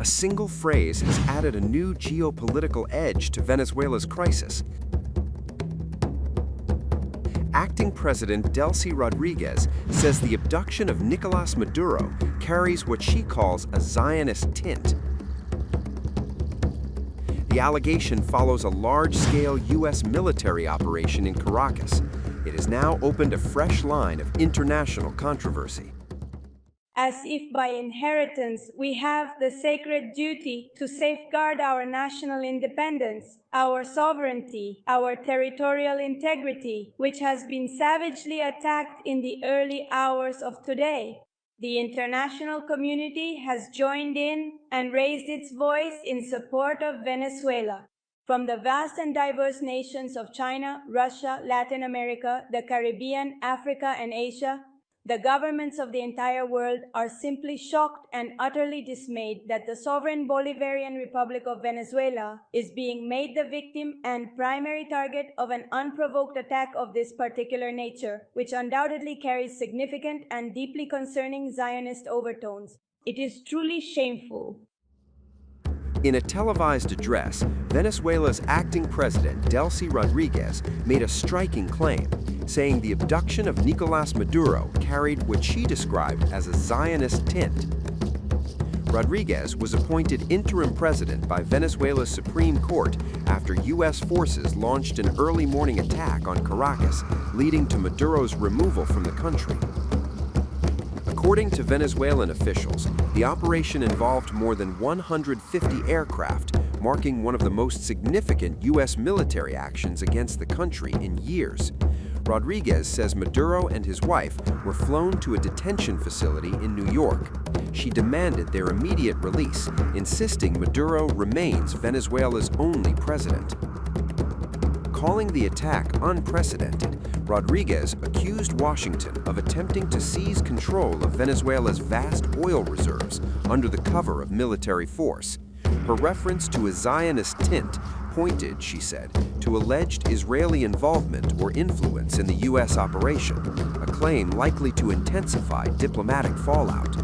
single phrase has added a new geopolitical edge to Venezuela's crisis. Acting President Delcy Rodríguez says the abduction of Nicolás Maduro carries what she calls a Zionist tint. The allegation follows a large-scale U.S. military operation in Caracas. It has now opened a fresh line of international controversy. As if by inheritance we have the sacred duty to safeguard our national independence, our sovereignty, our territorial integrity, which has been savagely attacked in the early hours of today. The international community has joined in and raised its voice in support of Venezuela. From the vast and diverse nations of China, Russia, Latin America, the Caribbean, Africa, and Asia, the governments of the entire world are simply shocked and utterly dismayed that the sovereign Bolivarian Republic of Venezuela is being made the victim and primary target of an unprovoked attack of this particular nature, which undoubtedly carries significant and deeply concerning Zionist overtones. It is truly shameful. In a televised address, Venezuela's acting president, Delcy Rodríguez, made a striking claim, saying the abduction of Nicolás Maduro carried what she described as a Zionist tint. Rodríguez was appointed interim president by Venezuela's Supreme Court after U.S. forces launched an early morning attack on Caracas, leading to Maduro's removal from the country. According to Venezuelan officials, the operation involved more than 150 aircraft, marking one of the most significant U.S. military actions against the country in years. Rodríguez says Maduro and his wife were flown to a detention facility in New York. She demanded their immediate release, insisting Maduro remains Venezuela's only president. Calling the attack unprecedented, Rodríguez accused Washington of attempting to seize control of Venezuela's vast oil reserves under the cover of military force. Her reference to a Zionist tint pointed, she said, to alleged Israeli involvement or influence in the U.S. operation, a claim likely to intensify diplomatic fallout.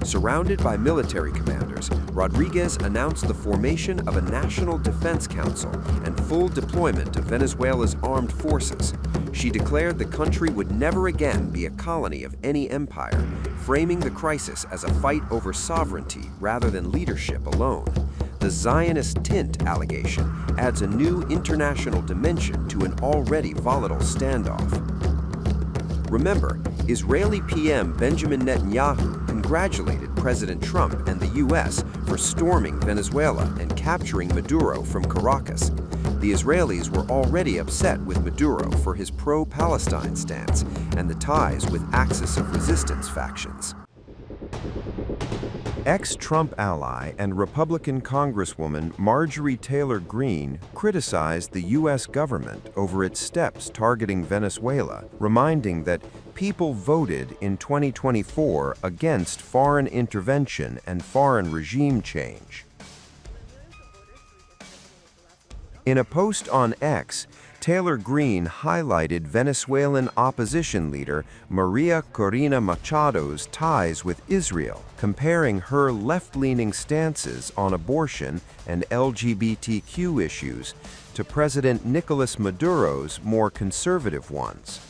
Surrounded by military commanders, Rodríguez announced the formation of a National Defense Council and full deployment of Venezuela's armed forces. She declared the country would never again be a colony of any empire, framing the crisis as a fight over sovereignty rather than leadership alone. The Zionist tint allegation adds a new international dimension to an already volatile standoff. Remember, Israeli PM Benjamin Netanyahu congratulated President Trump and the U.S. for storming Venezuela and capturing Maduro from Caracas. The Israelis were already upset with Maduro for his pro-Palestine stance and the ties with Axis of Resistance factions. Ex-Trump ally and Republican Congresswoman Marjorie Taylor Greene criticized the U.S. government over its steps targeting Venezuela, reminding that people voted in 2024 against foreign intervention and foreign regime change. In a post on X, Taylor Greene highlighted Venezuelan opposition leader Maria Corina Machado's ties with Israel, comparing her left-leaning stances on abortion and LGBTQ issues to President Nicolás Maduro's more conservative ones.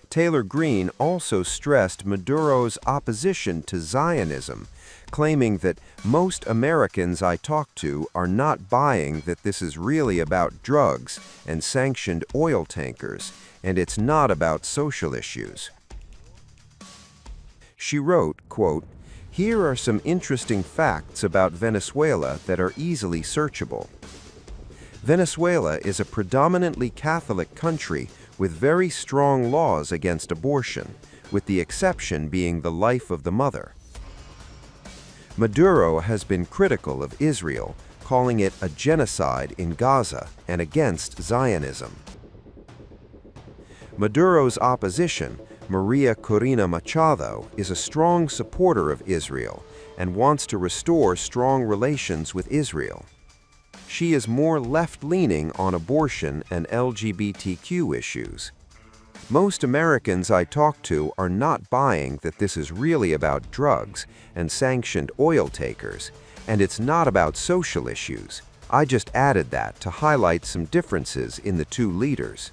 Taylor Greene also stressed Maduro's opposition to Zionism, claiming that most Americans I talk to are not buying that this is really about drugs and sanctioned oil tankers, and it's not about social issues. She wrote, quote, "Here are some interesting facts about Venezuela that are easily searchable. Venezuela is a predominantly Catholic country with very strong laws against abortion, with the exception being the life of the mother. Maduro has been critical of Israel, calling it a genocide in Gaza and against Zionism. Maduro's opposition, Maria Corina Machado, is a strong supporter of Israel and wants to restore strong relations with Israel. She is more left-leaning on abortion and LGBTQ issues. Most Americans I talk to are not buying that this is really about drugs and sanctioned oil takers, and it's not about social issues. I just added that to highlight some differences in the two leaders.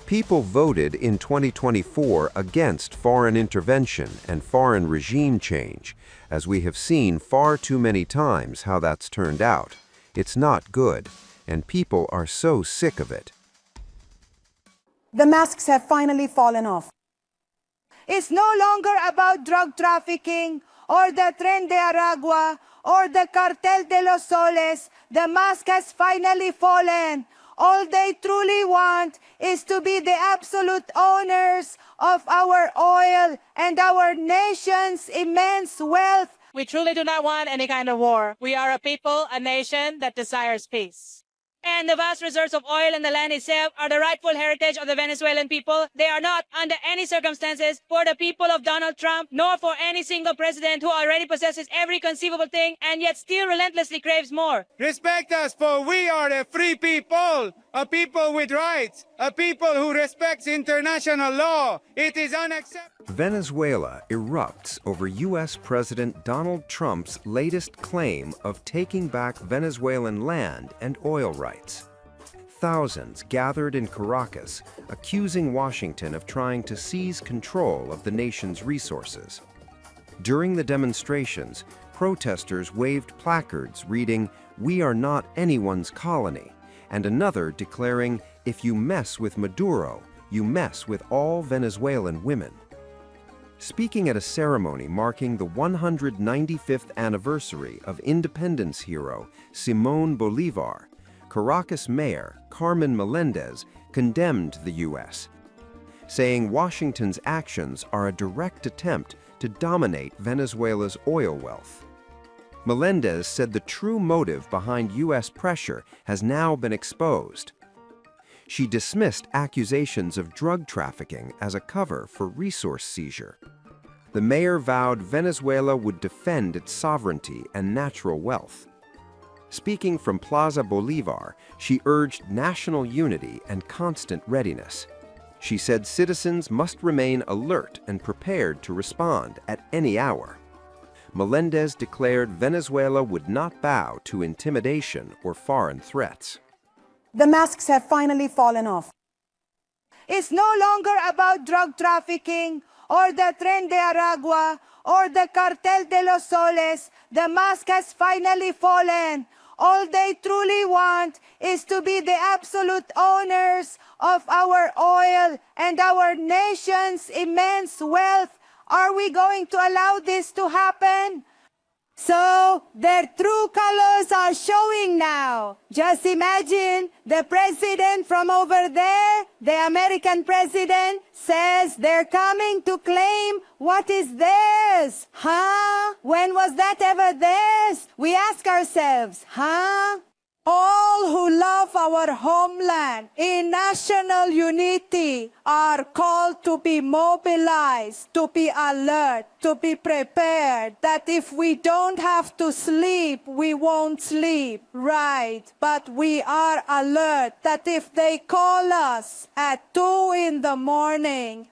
People voted in 2024 against foreign intervention and foreign regime change, as we have seen far too many times how that's turned out. It's not good, and people are so sick of it. The masks have finally fallen off. It's no longer about drug trafficking or the Tren de Aragua or the Cartel de los Soles. The mask has finally fallen. All they truly want is to be the absolute owners of our oil and our nation's immense wealth. We truly do not want any kind of war. We are a people, a nation that desires peace. And the vast reserves of oil and the land itself are the rightful heritage of the Venezuelan people. They are not, under any circumstances, for the people of Donald Trump, nor for any single president who already possesses every conceivable thing and yet still relentlessly craves more. Respect us, for we are a free people, a people with rights, a people who respects international law. It is unacceptable. Venezuela erupts over U.S. President Donald Trump's latest claim of taking back Venezuelan land and oil rights. Thousands gathered in Caracas, accusing Washington of trying to seize control of the nation's resources. During the demonstrations, protesters waved placards reading, "We are not anyone's colony," and another declaring, "If you mess with Maduro, you mess with all Venezuelan women." Speaking at a ceremony marking the 195th anniversary of independence hero Simón Bolívar, Caracas Mayor Carmen Melendez condemned the U.S., saying Washington's actions are a direct attempt to dominate Venezuela's oil wealth. Melendez said the true motive behind U.S. pressure has now been exposed. She dismissed accusations of drug trafficking as a cover for resource seizure. The mayor vowed Venezuela would defend its sovereignty and natural wealth. Speaking from Plaza Bolivar, she urged national unity and constant readiness. She said citizens must remain alert and prepared to respond at any hour. Melendez declared Venezuela would not bow to intimidation or foreign threats. The masks have finally fallen off. It's no longer about drug trafficking or the Tren de Aragua or the Cartel de los Soles. The mask has finally fallen. All they truly want is to be the absolute owners of our oil and our nation's immense wealth. Are we going to allow this to happen? So their true colors are showing now. Just imagine the president from over there, the American president, says they're coming to claim what is theirs. Huh? When was that ever theirs? We ask ourselves, huh? All who love our homeland in national unity are called to be mobilized, to be alert, to be prepared, that if we don't have to sleep, we won't sleep, right? But we are alert that if they call us at 2 in the morning,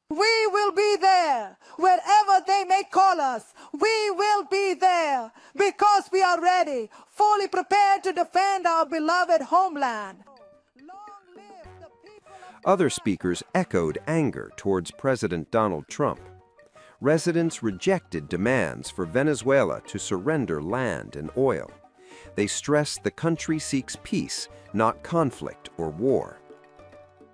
we will be there. Wherever they may call us, we will be there because we are ready, fully prepared to defend our beloved homeland. Long live the people of... Other speakers echoed anger towards President Donald Trump. Residents rejected demands for Venezuela to surrender land and oil. They stressed the country seeks peace, not conflict or war.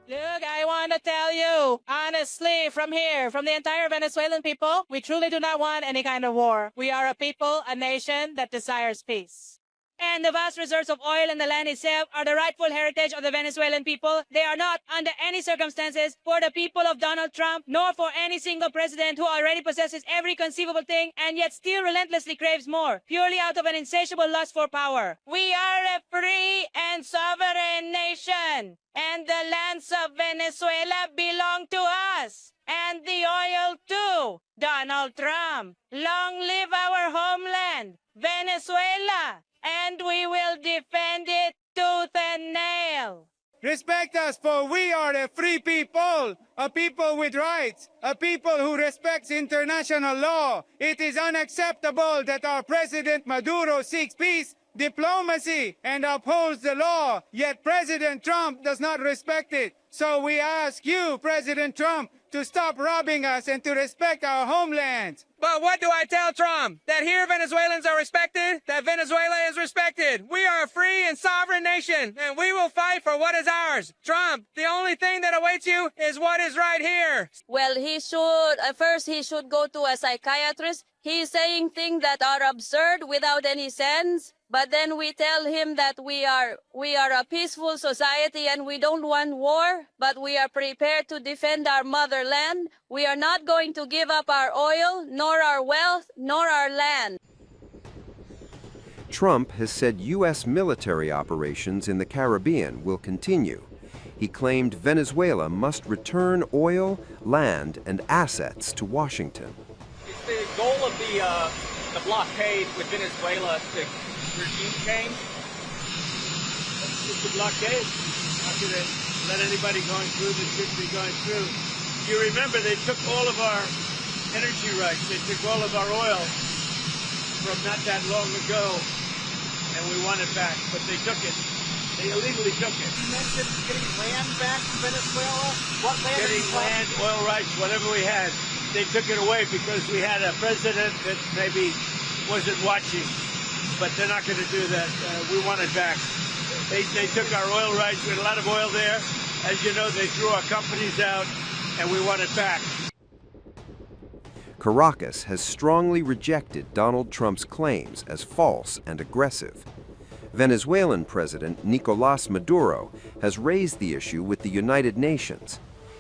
Look, I want to tell you, honestly, from here, from the entire Venezuelan people, we truly do not want any kind of war. We are a people, a nation that desires peace. And the vast reserves of oil and the land itself are the rightful heritage of the Venezuelan people. They are not, under any circumstances, for the people of Donald Trump, nor for any single president who already possesses every conceivable thing and yet still relentlessly craves more, purely out of an insatiable lust for power. We are a free and sovereign nation, and the lands of Venezuela belong to us. And the oil too, Donald Trump. Long live our homeland, Venezuela, and we will defend it tooth and nail. Respect us, for we are a free people, a people with rights, a people who respects international law. It is unacceptable that our President Maduro seeks peace, diplomacy, and upholds the law, yet President Trump does not respect it. So we ask you, President Trump, to stop robbing us and to respect our homeland. But what do I tell Trump? That here Venezuelans are respected? That Venezuela is respected? We are a free and sovereign nation, and we will fight for what is ours. Trump, the only thing that awaits you is what is right here. Well, he should, first he should go to a psychiatrist. He's saying things that are absurd without any sense. But then we tell him that we are a peaceful society and we don't want war, but we are prepared to defend our motherland. We are not going to give up our oil, nor our wealth, nor our land. Trump has said U.S. military operations in the Caribbean will continue. He claimed Venezuela must return oil, land, and assets to Washington. It's the goal of the blockade with Venezuela to regime change. It's the blockade. Not going to let anybody going through that shouldn't be going through. You remember they took all of our energy rights. They took all of our oil from not that long ago, and we want it back. But they took it. They illegally took it. You mentioned getting land back from Venezuela. What land? Getting land, oil rights, whatever we had. They took it away because we had a president that maybe wasn't watching. But they're not going to do that. We want it back. They took our oil rights. We had a lot of oil there. As you know, they threw our companies out, and we want it back. Caracas has strongly rejected Donald Trump's claims as false and aggressive. Venezuelan President Nicolás Maduro has raised the issue with the United Nations.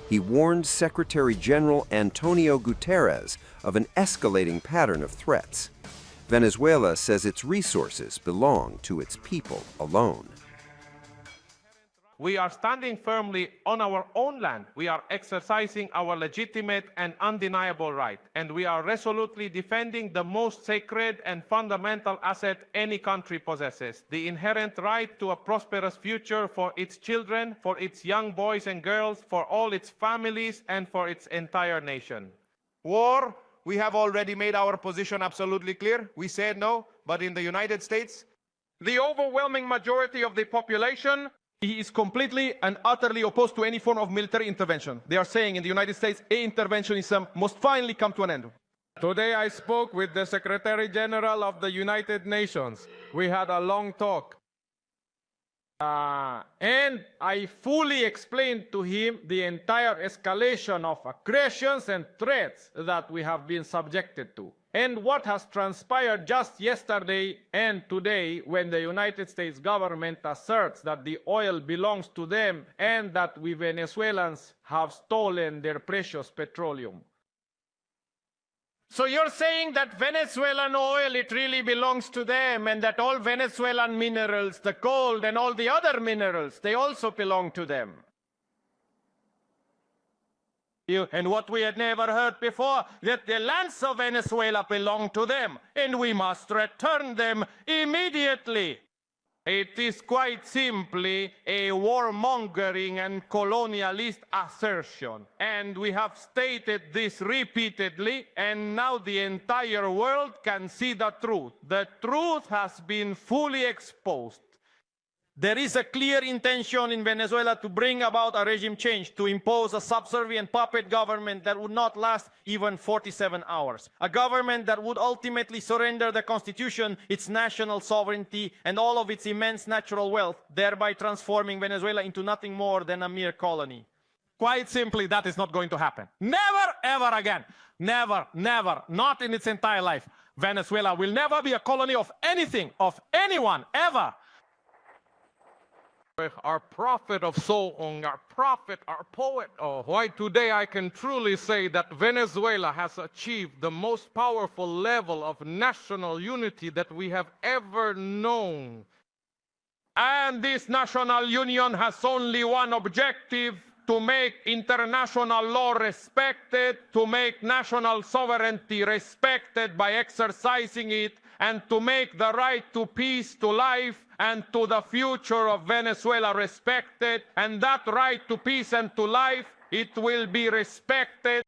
He warned Secretary General Antonio Guterres of an escalating pattern of threats. Venezuela says its resources belong to its people alone. We are standing firmly on our own land. We are exercising our legitimate and undeniable right. And we are resolutely defending the most sacred and fundamental asset any country possesses, the inherent right to a prosperous future for its children, for its young boys and girls, for all its families, and for its entire nation. War, we have already made our position absolutely clear. We said no, but in the United States, the overwhelming majority of the population is completely and utterly opposed to any form of military intervention. They are saying in the United States, interventionism must finally come to an end. Today I spoke with the Secretary General of the United Nations. We had a long talk. And I fully explained to him the entire escalation of aggressions and threats that we have been subjected to. And what has transpired just yesterday and today when the United States government asserts that the oil belongs to them and that we Venezuelans have stolen their precious petroleum. So you're saying that Venezuelan oil, it really belongs to them, and that all Venezuelan minerals, the gold and all the other minerals, they also belong to them. And what we had never heard before, that the lands of Venezuela belong to them, and we must return them immediately. It is quite simply a warmongering and colonialist assertion. And we have stated this repeatedly, and now the entire world can see the truth. The truth has been fully exposed. There is a clear intention in Venezuela to bring about a regime change, to impose a subservient puppet government that would not last even 47 hours. A government that would ultimately surrender the constitution, its national sovereignty, and all of its immense natural wealth, thereby transforming Venezuela into nothing more than a mere colony. Quite simply, that is not going to happen. Never, ever again. Never, never, not in its entire life. Venezuela will never be a colony of anything, of anyone, ever. Our prophet of song, our prophet, our poet. Oh, why today I can truly say that Venezuela has achieved the most powerful level of national unity that we have ever known. And this national union has only one objective: to make international law respected, to make national sovereignty respected by exercising it, and to make the right to peace, to life, and to the future of Venezuela respected. And that right to peace and to life, it will be respected.